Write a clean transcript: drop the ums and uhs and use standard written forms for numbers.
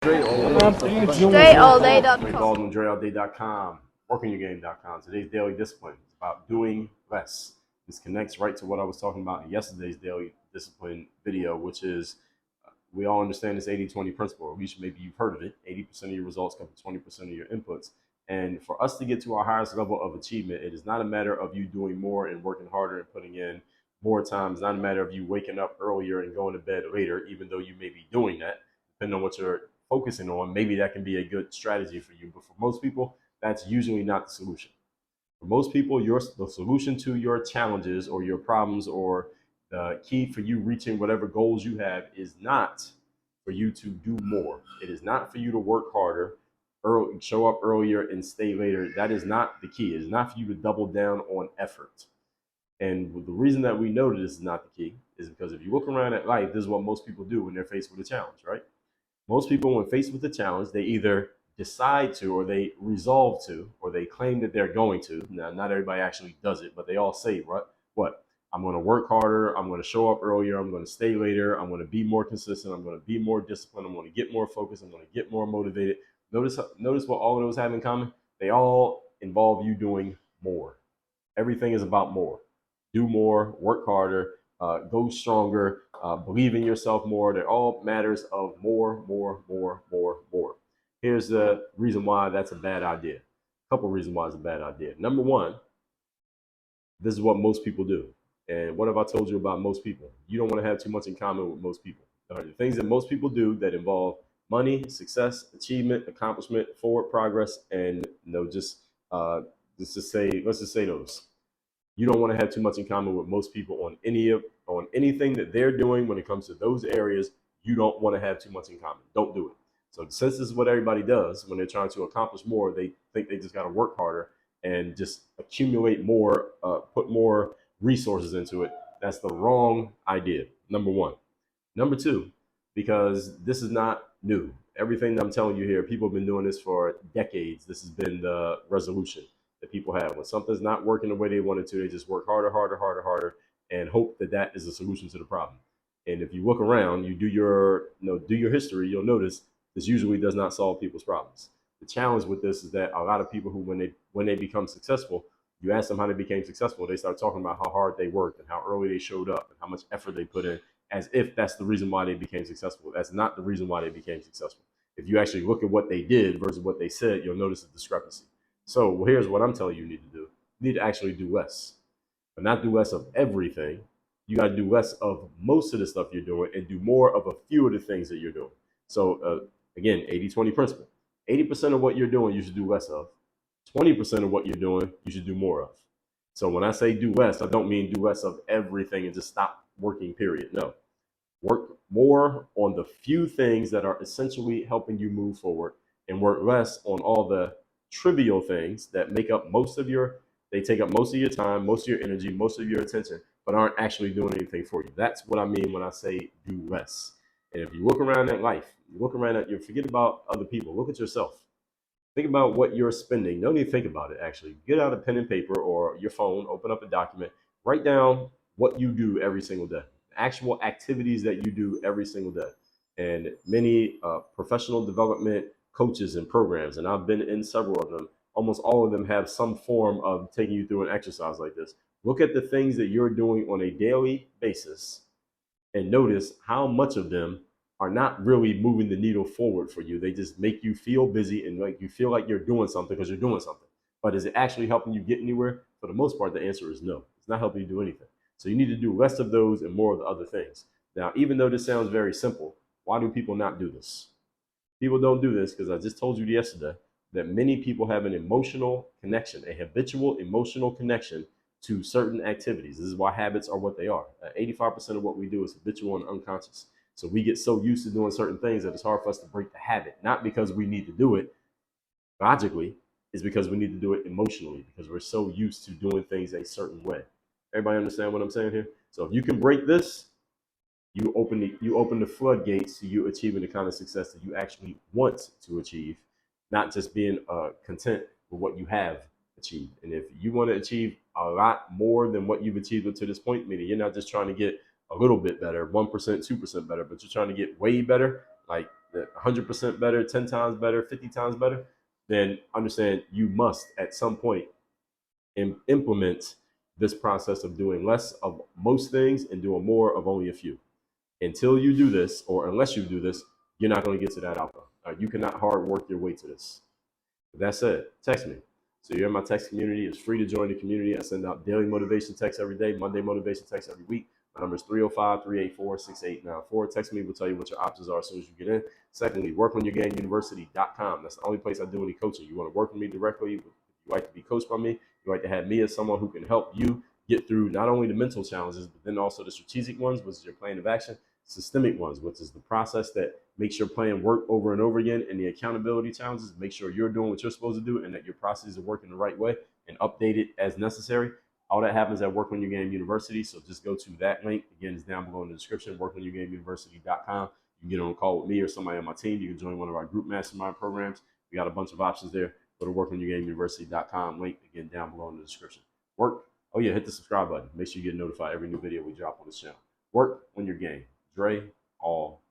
StrayAllDay.com. Baldwin, StrayAllDay.com, WorkingYourGame.com. Today's daily discipline is about doing less. This connects right to what I was talking about in yesterday's daily discipline video, which is we all understand this 80-20 principle, or at least maybe you've heard of it. 80% of your results come from 20% of your inputs. And for us to get to our highest level of achievement, it is not a matter of you doing more and working harder and putting in more time. It's not a matter of you waking up earlier and going to bed later, even though you may be doing that, depending on what you're focusing on. Maybe that can be a good strategy for you. But for most people, that's usually not the solution. For most people, the solution to your challenges or your problems or the key for you reaching whatever goals you have is not for you to do more. It is not for you to work harder, show up earlier and stay later. That is not the key. It is not for you to double down on effort. And the reason that we know that this is not the key is because if you look around at life, this is what most people do when they're faced with a challenge, right? Most people, when faced with a challenge, they either decide to, or they resolve to, or they claim that they're going to. Now, not everybody actually does it, but they all say, what? I'm going to work harder. I'm going to show up earlier. I'm going to stay later. I'm going to be more consistent. I'm going to be more disciplined. I'm going to get more focused. I'm going to get more motivated. Notice what all of those have in common. They all involve you doing more. Everything is about more. Do more, work harder, go stronger, believe in yourself more. They're all matters of more. Here's the reason why that's a bad idea. A couple reasons why it's a bad idea. Number one, this is what most people do. And what have I told you about most people? You don't want to have too much in common with most people. The things that most people do that involve money, success, achievement, accomplishment, forward progress, and let's just say those. You don't want to have too much in common with most people on anything that they're doing when it comes to those areas. You don't want to have too much in common. Don't do it. So since this is what everybody does when they're trying to accomplish more, they think they just got to work harder and just accumulate more, put more resources into it. That's the wrong idea, number one. Number two, because this is not new. Everything that I'm telling you here, people have been doing this for decades. This has been the resolution that people have. When something's not working the way they wanted to, they just work harder, and hope that that is the solution to the problem. And if you look around, you do your history, you'll notice this usually does not solve people's problems. The challenge with this is that a lot of people who, when they become successful, you ask them how they became successful, they start talking about how hard they worked and how early they showed up and how much effort they put in, as if that's the reason why they became successful. That's not the reason why they became successful. If you actually look at what they did versus what they said, you'll notice a discrepancy. So here's what I'm telling you need to do. You need to actually do less, but not do less of everything. You got to do less of most of the stuff you're doing and do more of a few of the things that you're doing. So again, 80-20 principle. 80% of what you're doing, you should do less of. 20% of what you're doing, you should do more of. So when I say do less, I don't mean do less of everything and just stop working, period. No. Work more on the few things that are essentially helping you move forward, and work less on all the trivial things that take up most of your time, most of your energy, most of your attention, but aren't actually doing anything for you. That's what I mean when I say do less. And if you look around at life, you forget about other people, look at yourself. Think about what you're spending. Don't even think about it, actually. Get out a pen and paper or your phone, open up a document, write down what you do every single day, actual activities that you do every single day. And many professional development coaches and programs, and I've been in several of them, almost all of them have some form of taking you through an exercise like this. Look at the things that you're doing on a daily basis and notice how much of them are not really moving the needle forward for you. They just make you feel busy and like you feel like you're doing something because you're doing something. But is it actually helping you get anywhere? For the most part, the answer is no. It's not helping you do anything. So you need to do less of those and more of the other things. Now, even though this sounds very simple, why do people not do this? People don't do this because I just told you yesterday that many people have an emotional connection, a habitual emotional connection to certain activities. This is why habits are what they are. 85% of what we do is habitual and unconscious. So we get so used to doing certain things that it's hard for us to break the habit, not because we need to do it logically, it's because we need to do it emotionally, because we're so used to doing things a certain way. Everybody understand what I'm saying here? So if you can break this, you open the floodgates to you achieving the kind of success that you actually want to achieve, not just being content with what you have achieved. And if you want to achieve a lot more than what you've achieved to this point, meaning you're not just trying to get a little bit better, 1%, 2% better, but you're trying to get way better, like 100% better, 10 times better, 50 times better, then understand you must at some point implement this process of doing less of most things and doing more of only a few. Until you do this, or unless you do this, you're not going to get to that alpha. You cannot hard work your way to this. With that said, text me. So you're in my text community. It's free to join the community. I send out daily motivation texts every day, Monday motivation texts every week. My number is 305-384-6894. Text me. We'll tell you what your options are as soon as you get in. Secondly, workonyourgameuniversity.com. That's the only place I do any coaching. You want to work with me directly. If you like to be coached by me, you like to have me as someone who can help you get through not only the mental challenges, but then also the strategic ones, which is your plan of action, systemic ones, which is the process that makes your plan work over and over again, and the accountability challenges, make sure you're doing what you're supposed to do and that your processes are working the right way, and update it as necessary. All that happens at Work on Your Game University. So just go to that link. Again, it's down below in the description, workonyourgameuniversity.com. You can get on a call with me or somebody on my team. You can join one of our group mastermind programs. We got a bunch of options there. Go to workonyourgameuniversity.com. Link, again, down below in the description. Oh yeah, hit the subscribe button. Make sure you get notified every new video we drop on this channel. Work on your game. Dre, all